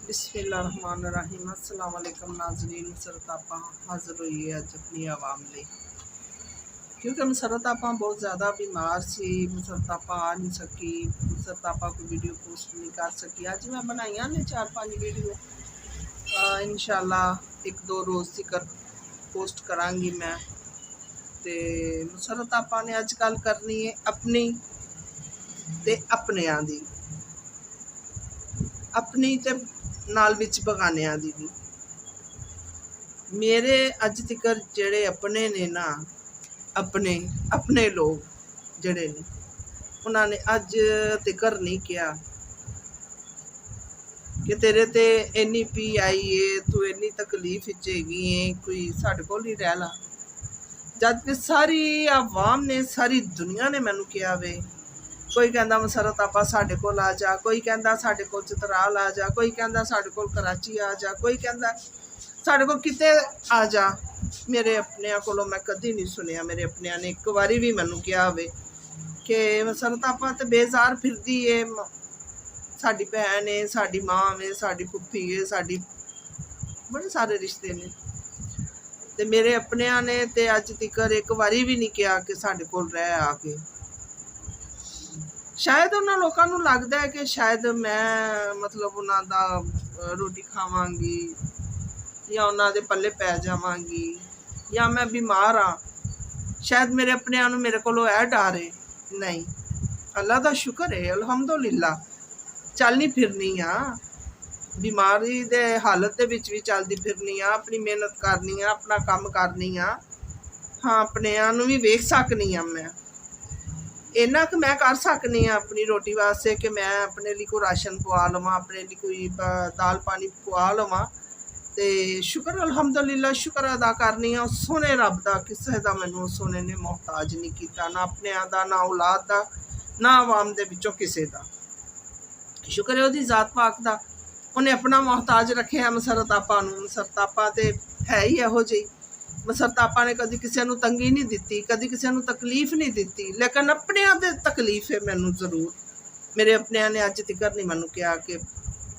बिस्मिल्लाहिर्रहमानिर्रहीम अस्सलाम वालेकुम नाज़रीन। मुसरत आपा हाज़िर हुई है अज अपनी आवाम ਲਈ क्योंकि मुसरत आपा बहुत ज़्यादा बीमार सी। मुसरत आपा आ नहीं सकी, मुसरत आपा को वीडियो पोस्ट नहीं कर सकी। अज मैं बनाइया ने 4-5 वीडियो, इंशाल्लाह 1-2 रोज़ तक पोस्ट करांगी मैं। तो मुसरत आपा ने अज गल करनी है अपनी ते अपनियां दी, अपनी ते नाल विच बगानियां दी भी। मेरे अज तक जेड़े अपने ने ना, अपने अपने लोग जेड़े ने, उन्होंने अज तक नहीं किया कि तेरे ते इन्नी पी आई है, तू इन्नी तकलीफ हैगी है, कोई साढ़े कोल ही रह ला। जबकि सारी आवाम ने, सारी दुनिया ने मैनू किया वे। कोई कहता मुसरत आपा साढ़े कोल आ जा, कोई कहता साढ़े कोल चितराल आ जा, कोई कहता साढ़े कोल कराची आ जा, कोई कहता साढ़े कोल किते आ जा। मेरे अपने कोलों मैं कदी नहीं सुनिया, मेरे अपने ने एक बारी भी मैनू किया होवे कि मुसरत आपा तो बेजार फिरदी है, साड़ी भैन है, साड़ी माँ है, साड़ी फुफी है, साड़ी बड़े सारे रिश्ते ने। ते मेरे अपने ने ते अज तक एक बारी भी नहीं किया कि साढ़े कोल रह आके। शायद उन्होंने लोगों को लगता है कि शायद मैं मतलब उन्होंने रोटी खावांगी या उन्होंने पल्ले पै जावांगी या मैं बीमार हाँ। शायद मेरे अपने मेरे को डर है। नहीं, अल्लाह का शुक्र है, अल्हम्दुलिल्लाह चलनी फिरनी हाँ, बीमारी दे हालत दे विच भी चलती फिरनी हाँ, अपनी मेहनत करनी हाँ, अपना काम करनी हाँ। हाँ, अपने भी वेख सकनी हाँ। मैं इन्ना कि मैं कर सकनी हाँ अपनी रोटी वास्ते कि मैं अपने लिए कोई राशन पवा लवां, अपने लिए कोई दाल पानी पवा लवां। तो शुक्र अल्हम्दुलिल्लाह शुक्र अदा करनी है सोने रब का, किसी का मैनू सोने ने मोहताज नहीं किया, ना अपने का, ना औलाद का, ना आवाम के विचों किसी का। शुक्र है उसकी जात पाक का, उन्हें अपना मोहताज रखे मुसरत आपा नूं। मुसरत आपा तो है ही इहो जी। मुसरत आपा ने कभी किसी को तंगी नहीं दी, कभी किसी को तकलीफ नहीं दी, लेकिन अपने ते तकलीफ है मैनू जरूर। मेरे अपने ने अज तक नहीं मैनू कहा कि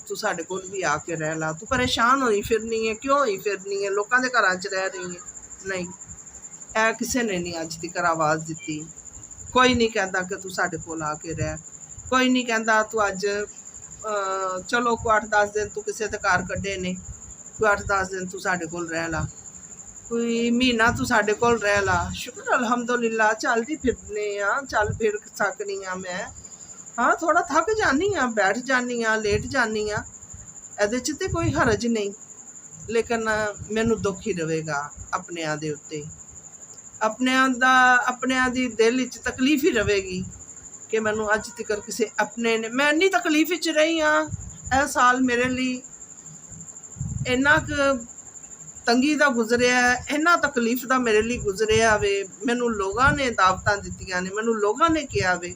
तू साढ़े कोल भी आके रह ला, तू परेशान होई फिरनी है, क्यों होई फिरनी है, लोगों के घर च रह रही है। नहीं, ऐ किसी ने नहीं अज तक आवाज़ दी। कोई नहीं कहता कि तू साढ़े कोल आके रह, कोई नहीं कहता तू अज चलो को 8-10 दिन तू किसी के घर कड्ढे ने, कोई 8-10 दिन तू साढ़े कोल रह ला, कोई महीना तू साढ़े कोल रह ला। शुक्र अल्हम्दुलिल्लाह चलती फिरने हाँ, चल फिर सकनी हाँ मैं। हाँ, थोड़ा थक जानी हाँ, बैठ जानी हाँ, लेट जानी हाँ, एहदे च ते कोई हरज नहीं, लेकिन मैनू दुख ही रहेगा अपने दे उत्ते। अपने दी दिल च तकलीफ ही रहेगी कि मैनू अज तक किसी अपने ने, मैं इन्नी तकलीफ च रही हाँ। यह साल मेरे लिए इन्ना क तंगी का गुजरिया, इन्ना तकलीफ का मेरे लिए गुजरिया वे। मैनू लोगों ने दावतां दित्तियां ने, मैनू लोगों ने कहा वे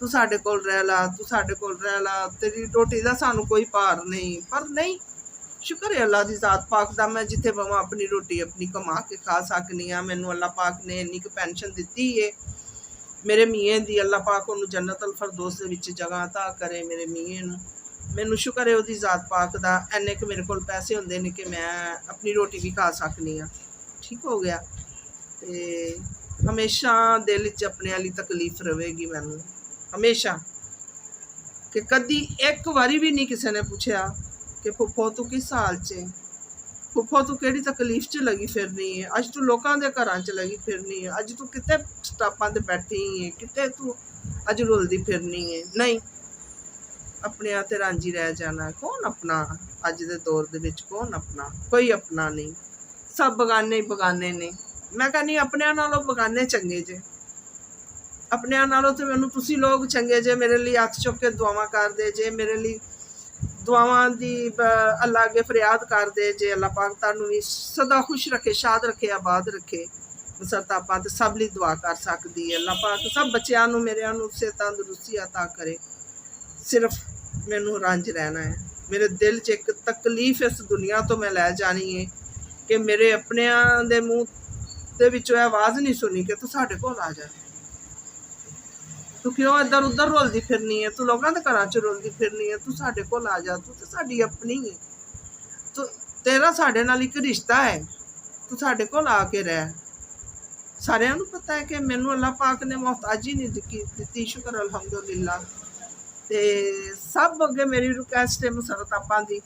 तू साढ़े कोल रह ला, तू साढ़े कोल रह ला, तेरी रोटी का सानू कोई भार नहीं। पर नहीं, शुक्र है अल्लाह की जात पाक का, मैं जिथे पवां अपनी रोटी अपनी कमा के खा सकनी हाँ। मैनू अल्लाह पाक ने इन्नी क पेंशन दी है मेरे मीए दी। अल्लाह पाक उन्होंने जन्नत अल फरदौस दे विच जगह अता करे मेरे मीए नूं। मैनू शुक्र है उसकी जात पाक का, इन्ने क मेरे कोल पैसे होंदे ने कि मैं अपनी रोटी भी खा सकनी हाँ। ठीक हो गया। तो हमेशा दिल च अपने वाली तकलीफ रहेगी मैनू, हमेशा। कि कदी एक बारी भी नहीं किसी ने पूछा कि फुफो तू किस हाल च, फुफो तू केड़ी तकलीफ च लगी फिरनी है, अज तू लोगों के घर च लगी फिरनी है, अज तू कितने स्टापां ते बैठी है, कितने तू अज रुलदी फिरनी है। नहीं, अपने ते रांझी रह जाना। कौन अपना अज के दौर दे विच, कौन अपना? कोई अपना नहीं, सब बगाने ही बगाने ने। मैं कहनी अपने नालों बगाने चंगे जे, अपने नालों तो मैनू तुसी लोग चंगे जे, मेरे लिए हथ चुक के दुआवां कर दे जे, मेरे लिए दुआवां दी अल्लाह अगे फरियाद कर दे जे। अल्लाह पाक तुहानू भी सदा खुश रखे, शाद रखे, आबाद रखे। मुसरत आपा तो सब लिए दुआ कर सकती है। अल्लाह पाक सब बच्चों मेरे से तंदुरुस्ती अता करे। सिर्फ मैनू रंज रहना है, मेरे दिल च एक तकलीफ इस दुनिया तो मैं लै जानी है कि मेरे अपने दे मूँह दे विचों आवाज़ नहीं सुनी कि तू साढ़े कोल आ जा, तू ਤੂੰ ਕਿਉਂ ਇੱਧਰ ਉੱਧਰ ਰੁਲਦੀ ਫਿਰਨੀ ਹੈ, ਤੂੰ ਲੋਕਾਂ ਦੇ ਘਰਾਂ 'ਚ ਰੁਲਦੀ ਫਿਰਨੀ ਹੈ, ਤੂੰ ਸਾਡੇ ਕੋਲ ਆ ਜਾ, ਤੂੰ ਤੇ ਸਾਡੀ ਆਪਣੀ ਹੈ, ਤੂੰ ਤੇਰਾ ਸਾਡੇ ਨਾਲ ਇੱਕ ਰਿਸ਼ਤਾ ਹੈ, ਤੂੰ ਸਾਡੇ ਕੋਲ ਆ ਕੇ ਰਹਿ। ਸਾਰਿਆਂ ਨੂੰ ਪਤਾ ਹੈ ਕਿ ਮੈਨੂੰ ਅੱਲਾਹ ਪਾਕ ਨੇ ਮੁਹਤਾਜੀ ਨਹੀਂ ਦਿੱਤੀ, ਸ਼ੁਕਰ ਅਲਹਮਦੁਲਿਲਾ। ਤੇ ਸਭ ਅੱਗੇ ਮੇਰੀ ਰਿਕੁਐਸਟ ਹੈ ਮਸਰਤ ਆਪਾਂ ਦੀ,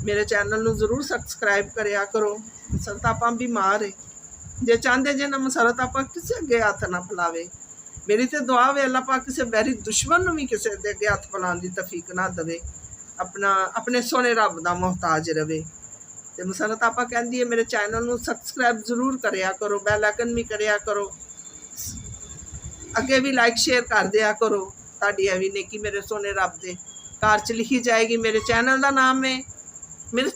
ਮੇਰੇ ਚੈਨਲ ਨੂੰ ਜ਼ਰੂਰ ਸਬਸਕ੍ਰਾਈਬ ਕਰਿਆ ਕਰੋ। ਮਸਰਤ ਆਪਾਂ ਬਿਮਾਰ ਹੈ, ਜੇ ਚਾਹੁੰਦੇ ਜੇ ਨਾ ਮਸਰਤ ਆਪਾਂ ਕਿਸੇ ਅੱਗੇ ਹੱਥ ਨਾ ਫੈਲਾਵੇ। ਮੇਰੀ ਤੇ ਦੁਆ ਵੇ ਅੱਲਾਹ ਪਾਕ ਕਿਸੇ ਬੈਰੀ ਦੁਸ਼ਮਣ ਨੂੰ ਵੀ ਕਿਸੇ ਦੇ ਅੱਗੇ ਹੱਥ ਫੈਲਾਉਣ ਦੀ ਤੌਫੀਕ ਨਾ ਦੇਵੇ, ਆਪਣੇ ਸੋਹਣੇ ਰੱਬ ਦਾ ਮੁਹਤਾਜ ਰਵੇ। ਤੇ ਮਸਰਤ ਆਪਾਂ ਕਹਿੰਦੀ ਹੈ ਮੇਰੇ ਚੈਨਲ ਨੂੰ ਸਬਸਕ੍ਰਾਈਬ ਜ਼ਰੂਰ ਕਰਿਆ ਕਰੋ, ਬੈਲ ਆਈਕਨ ਵੀ ਕਰਿਆ ਕਰੋ, ਅੱਗੇ ਵੀ ਲਾਈਕ ਸ਼ੇਅਰ ਕਰ ਦਿਆ ਕਰੋ। ਤੁਹਾਡੀ ਇਹ ਵੀ ਨੇਕੀ ਮੇਰੇ ਸੋਹਣੇ ਰੱਬ ਦੇ ਘਰ 'ਚ ਲਿਖੀ ਜਾਏਗੀ। ਮੇਰੇ ਚੈਨਲ ਦਾ ਨਾਮ ਹੈ, ਮੇਰੇ ਚੈਨਲ